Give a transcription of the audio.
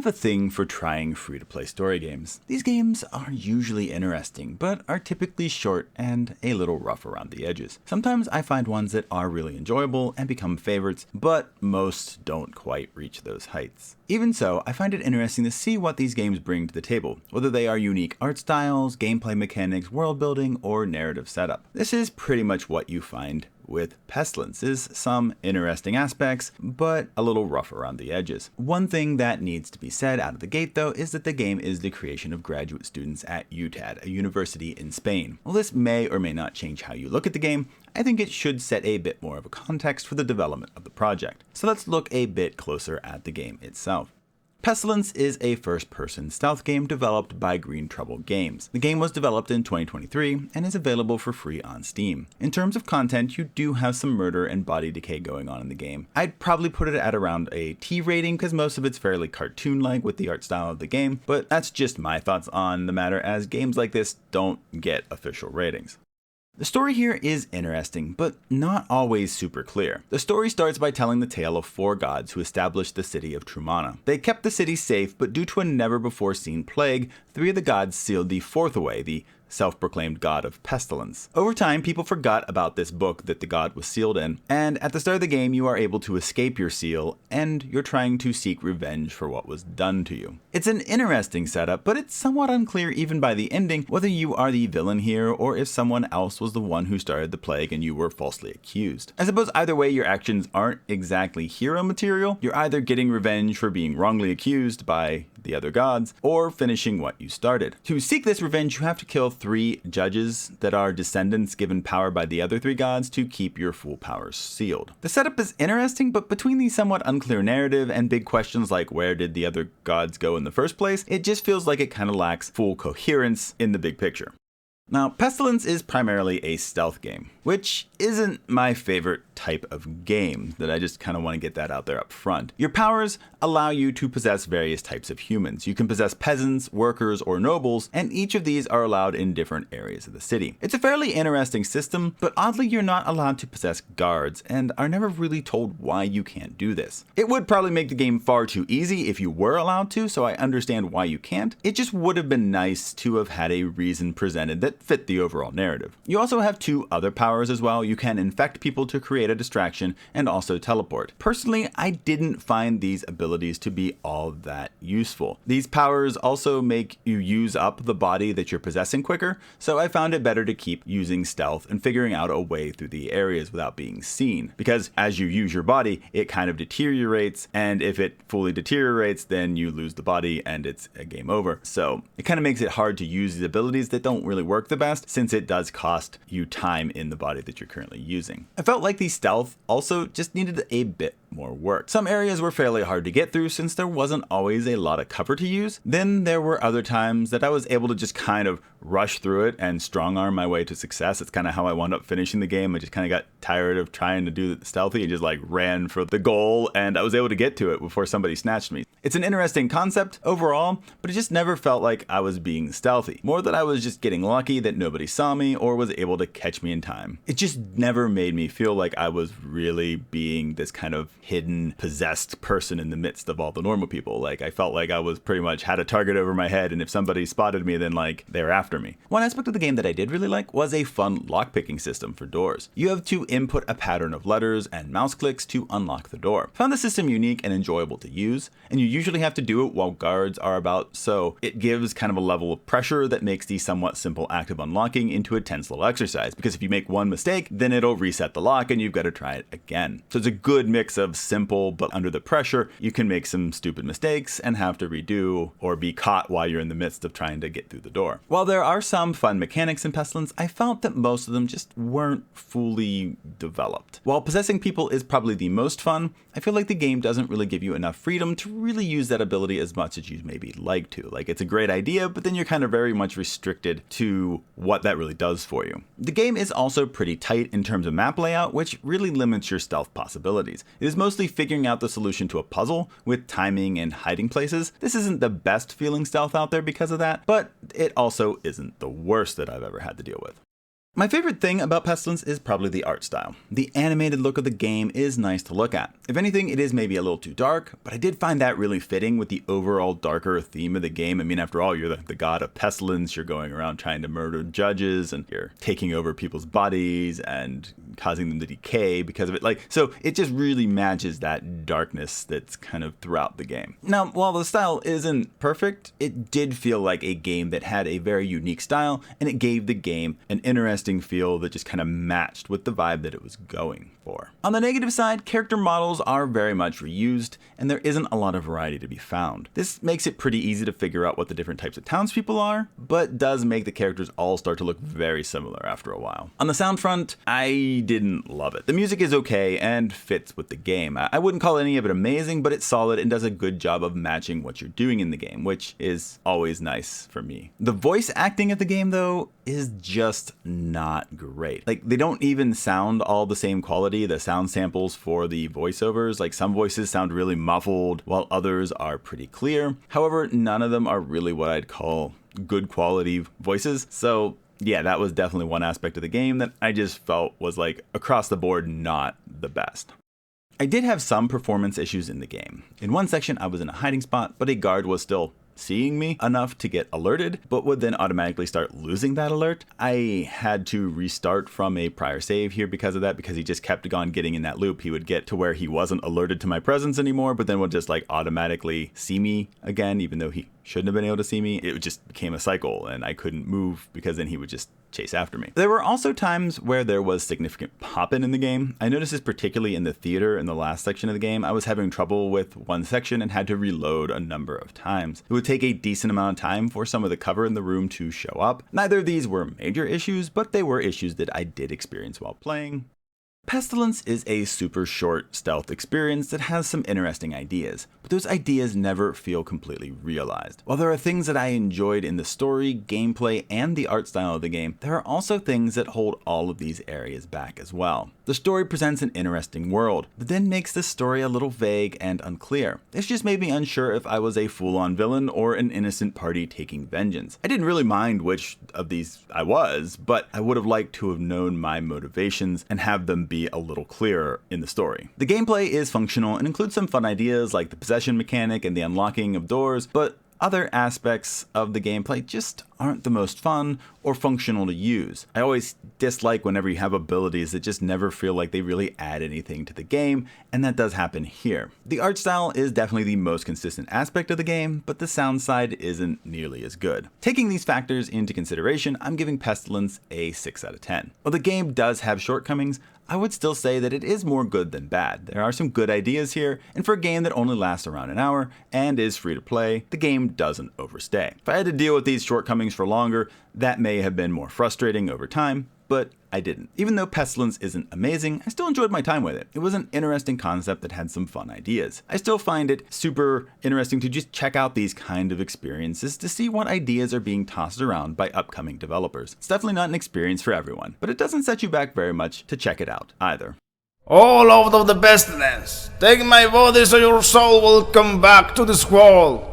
have a thing for trying free-to-play story games. These games are usually interesting, but are typically short and a little rough around the edges. Sometimes I find ones that are really enjoyable and become favorites, but most don't quite reach those heights. Even so, I find it interesting to see what these games bring to the table, whether they are unique art styles, gameplay mechanics, world building, or narrative setup. This is pretty much what you find with Pestilence, is some interesting aspects, but a little rough around the edges. One thing that needs to be said out of the gate though is that the game is the creation of graduate students at UTAD, a university in Spain. While this may or may not change how you look at the game, I think it should set a bit more of a context for the development of the project. So let's look a bit closer at the game itself. Pestilence is a first-person stealth game developed by Green Trouble Games. The game was developed in 2023 and is available for free on Steam. In terms of content, you do have some murder and body decay going on in the game. I'd probably put it at around a T rating because most of it's fairly cartoon-like with the art style of the game, but that's just my thoughts on the matter, as games like this don't get official ratings. The story here is interesting, but not always super clear. The story starts by telling the tale of 4 gods who established the city of Trumana. They kept the city safe, but due to a never-before-seen plague, 3 of the gods sealed the 4th away, the self-proclaimed god of Pestilence. Over time, people forgot about this book that the god was sealed in, and at the start of the game, you are able to escape your seal, and you're trying to seek revenge for what was done to you. It's an interesting setup, but it's somewhat unclear even by the ending whether you are the villain here or if someone else was the one who started the plague and you were falsely accused. I suppose either way, your actions aren't exactly hero material. You're either getting revenge for being wrongly accused by the other gods, or finishing what you started. To seek this revenge, you have to kill 3 judges that are descendants given power by the other 3 gods to keep your full powers sealed. The setup is interesting, but between the somewhat unclear narrative and big questions like where did the other gods go in the first place, it just feels like it kind of lacks full coherence in the big picture. Now, Pestilence is primarily a stealth game, which isn't my favorite type of game, that I just kind of want to get that out there up front. Your powers allow you to possess various types of humans. You can possess peasants, workers, or nobles, and each of these are allowed in different areas of the city. It's a fairly interesting system, but oddly you're not allowed to possess guards, and are never really told why you can't do this. It would probably make the game far too easy if you were allowed to, so I understand why you can't. It just would have been nice to have had a reason presented that fit the overall narrative. You also have 2 other powers as well. You can infect people to create a distraction and also teleport. Personally, I didn't find these abilities to be all that useful. These powers also make you use up the body that you're possessing quicker, so I found it better to keep using stealth and figuring out a way through the areas without being seen, because as you use your body, it kind of deteriorates, and if it fully deteriorates, then you lose the body and it's a game over. So it kind of makes it hard to use these abilities that don't really work the best, since it does cost you time in the body that you're currently using. I felt like the stealth also just needed a bit more work. Some areas were fairly hard to get through since there wasn't always a lot of cover to use. Then there were other times that I was able to just kind of rush through it and strong arm my way to success. It's kind of how I wound up finishing the game. I just kind of got tired of trying to do the stealthy and just like ran for the goal, and I was able to get to it before somebody snatched me. It's an interesting concept overall, but it just never felt like I was being stealthy. More that I was just getting lucky that nobody saw me or was able to catch me in time. It just never made me feel like I was really being this kind of hidden, possessed person in the midst of all the normal people. Like, I felt like I was pretty much had a target over my head, and if somebody spotted me, then like they were after me. One aspect of the game that I did really like was a fun lockpicking system for doors. You have to input a pattern of letters and mouse clicks to unlock the door. Found the system unique and enjoyable to use, and you usually have to do it while guards are about, so it gives kind of a level of pressure that makes the somewhat simple act of unlocking into a tense little exercise, because if you make one mistake, then it'll reset the lock and you've got to try it again. So it's a good mix of simple, but under the pressure, you can make some stupid mistakes and have to redo or be caught while you're in the midst of trying to get through the door. While there are some fun mechanics in Pestilence, I felt that most of them just weren't fully developed. While possessing people is probably the most fun, I feel like the game doesn't really give you enough freedom to really use that ability as much as you'd maybe like to. Like, it's a great idea, but then you're kind of very much restricted to what that really does for you. The game is also pretty tight in terms of map layout, which really limits your stealth possibilities. It is mostly figuring out the solution to a puzzle with timing and hiding places. This isn't the best feeling stealth out there because of that, but it also isn't the worst that I've ever had to deal with. My favorite thing about Pestilence is probably the art style. The animated look of the game is nice to look at. If anything, it is maybe a little too dark, but I did find that really fitting with the overall darker theme of the game. I mean, after all, you're the god of pestilence, you're going around trying to murder judges, and you're taking over people's bodies and causing them to decay because of it. So it just really matches that darkness that's kind of throughout the game. Now, while the style isn't perfect, it did feel like a game that had a very unique style, and it gave the game an interesting feel that just kind of matched with the vibe that it was going for. On the negative side, character models are very much reused, and there isn't a lot of variety to be found. This makes it pretty easy to figure out what the different types of townspeople are, but does make the characters all start to look very similar after a while. On the sound front, I didn't love it. The music is okay and fits with the game. I wouldn't call any of it amazing, but it's solid and does a good job of matching what you're doing in the game, which is always nice for me. The voice acting of the game, though, is just not great. They don't even sound all the same quality. The sound samples for the voiceovers, some voices sound really muffled, while others are pretty clear. However, none of them are really what I'd call good quality voices. So yeah, that was definitely one aspect of the game that I just felt was across the board not the best. I did have some performance issues in the game. In one section, I was in a hiding spot, but a guard was still seeing me enough to get alerted, but would then automatically start losing that alert. I had to restart from a prior save here because of that, because he just kept on getting in that loop. He would get to where he wasn't alerted to my presence anymore, but then would just automatically see me again, even though he shouldn't have been able to see me. It just became a cycle, and I couldn't move because then he would just chase after me. There were also times where there was significant popping in the game. I noticed this particularly in the theater in the last section of the game. I was having trouble with one section and had to reload a number of times. It would take a decent amount of time for some of the cover in the room to show up. Neither of these were major issues, but they were issues that I did experience while playing. Pestilence is a super short stealth experience that has some interesting ideas, but those ideas never feel completely realized. While there are things that I enjoyed in the story, gameplay, and the art style of the game, there are also things that hold all of these areas back as well. The story presents an interesting world, but then makes the story a little vague and unclear. This just made me unsure if I was a full-on villain or an innocent party taking vengeance. I didn't really mind which of these I was, but I would have liked to have known my motivations and have them be a little clearer in the story. The gameplay is functional and includes some fun ideas like the possession mechanic and the unlocking of doors, but other aspects of the gameplay just aren't the most fun or functional to use. I always dislike whenever you have abilities that just never feel like they really add anything to the game, and that does happen here. The art style is definitely the most consistent aspect of the game, but the sound side isn't nearly as good. Taking these factors into consideration, I'm giving Pestilence a 6 out of 10. While the game does have shortcomings, I would still say that it is more good than bad. There are some good ideas here, and for a game that only lasts around an hour and is free to play, the game doesn't overstay. If I had to deal with these shortcomings for longer, that may have been more frustrating over time, but I didn't. Even though Pestilence isn't amazing, I still enjoyed my time with it. It was an interesting concept that had some fun ideas. I still find it super interesting to just check out these kind of experiences to see what ideas are being tossed around by upcoming developers. It's definitely not an experience for everyone, but it doesn't set you back very much to check it out either. All out of the pestilence, take my body so your soul will come back to this world.